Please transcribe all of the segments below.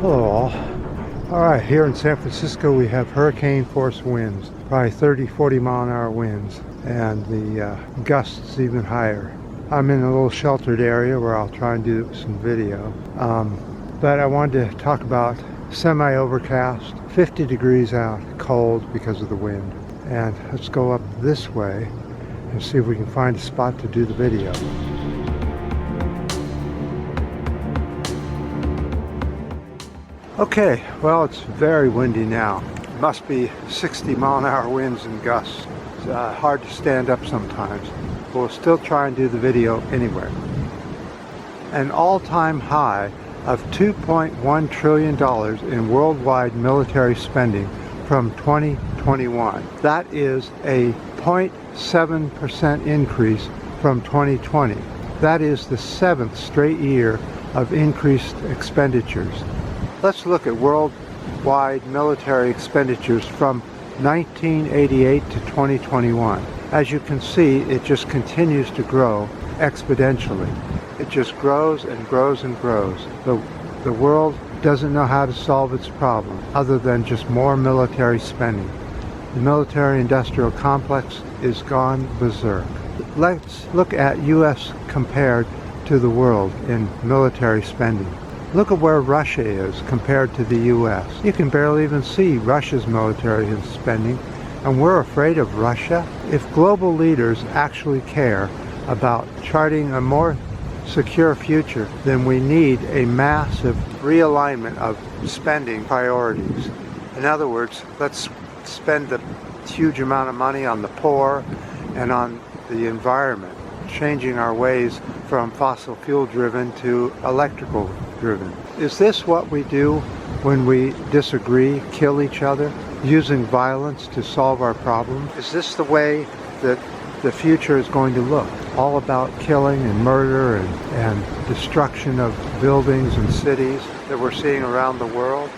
Hello all. Alright, here in San Francisco we have hurricane force winds, probably 30-40 mile an hour winds, and the gusts even higher. I'm in a little sheltered area where I'll try and do some video. But I wanted to talk about semi-overcast, 50 degrees out, cold because of the wind. And let's go up this way and see if we can find a spot to do the video. Okay, well, it's very windy now. It must be 60 mile an hour winds and gusts. It's hard to stand up sometimes, but we'll still try and do the video anyway. An all-time high of $2.1 trillion in worldwide military spending from 2021. That is a 0.7% increase from 2020. That is the 7th straight year of increased expenditures. Let's look at worldwide military expenditures from 1988 to 2021. As you can see, it just continues to grow exponentially. It just grows and grows and grows. The world doesn't know how to solve its problem other than just more military spending. The military-industrial complex is gone berserk. Let's look at U.S. compared to the world in military spending. Look at where Russia is compared to the U.S. You can barely even see Russia's military spending, and we're afraid of Russia. If global leaders actually care about charting a more secure future, then we need a massive realignment of spending priorities. In other words, let's spend a huge amount of money on the poor and on the environment, changing our ways from fossil fuel driven to electrical driven. Is this what we do when we disagree, kill each other, using violence to solve our problems? Is this the way that the future is going to look? All about killing and murder and destruction of buildings and cities that we're seeing around the world?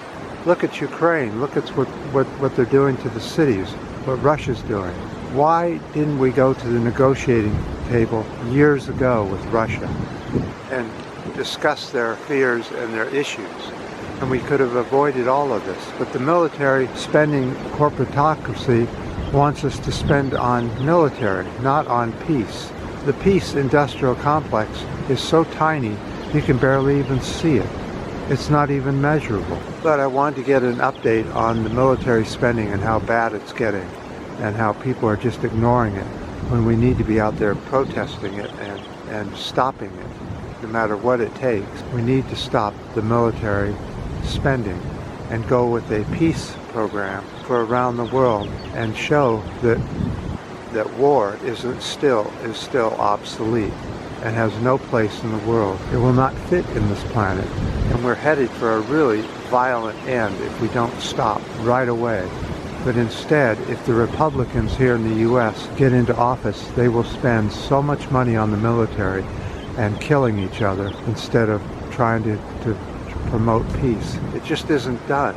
Look at Ukraine. Look at what they're doing to the cities, what Russia's doing. Why didn't we go to the negotiating table years ago with Russia and discuss their fears and their issues? And we could have avoided all of this. But the military spending corporatocracy wants us to spend on military, not on peace. The peace industrial complex is so tiny you can barely even see it. It's not even measurable. But I wanted to get an update on the military spending and how bad it's getting, and how people are just ignoring it when we need to be out there protesting it and stopping it, no matter what it takes. We need to stop the military spending and go with a peace program for around the world and show that war is still obsolete and has no place in the world. It will not fit in this planet, and we're headed for a really violent end if we don't stop right away. But instead, if the Republicans here in the U.S. get into office, they will spend so much money on the military and killing each other instead of trying to promote peace. It just isn't done.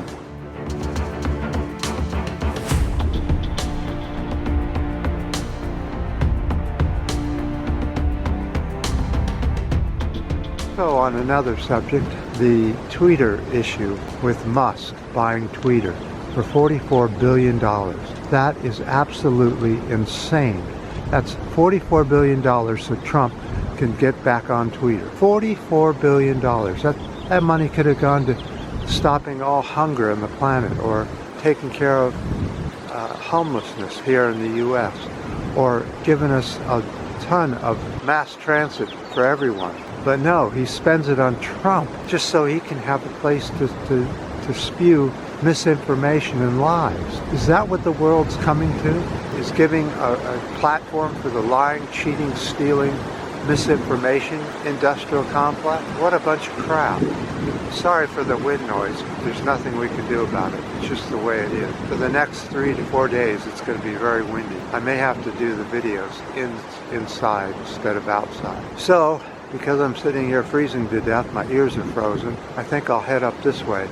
So on another subject, the Twitter issue with Musk buying Twitter for $44 billion. That is absolutely insane. That's $44 billion so Trump can get back on Twitter. $44 billion. That money could have gone to stopping all hunger on the planet, or taking care of homelessness here in the U.S., or giving us a ton of mass transit for everyone. But no, he spends it on Trump just so he can have a place to spew misinformation and lies. Is that what the world's coming to? Is giving a platform for the lying, cheating, stealing, misinformation industrial complex? What a bunch of crap. Sorry for the wind noise. There's nothing we can do about it. It's just the way it is. For the next 3 to 4 days, it's going to be very windy. I may have to do the videos inside instead of outside. So, because I'm sitting here freezing to death, my ears are frozen, I think I'll head up this way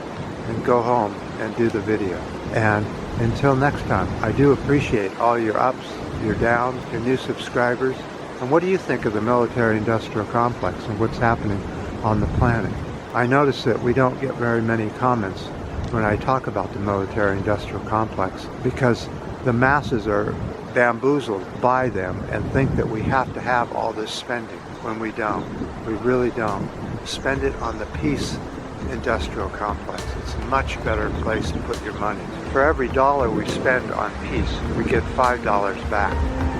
and go home and do the video. And until next time, I do appreciate all your ups, your downs, your new subscribers. And what do you think of the military-industrial complex and what's happening on the planet? I notice that we don't get very many comments when I talk about the military-industrial complex because the masses are bamboozled by them and think that we have to have all this spending when we don't. We really don't. Spend it on the peace industrial complex. It's a much better place to put your money. For every dollar we spend on peace, we get $5 back.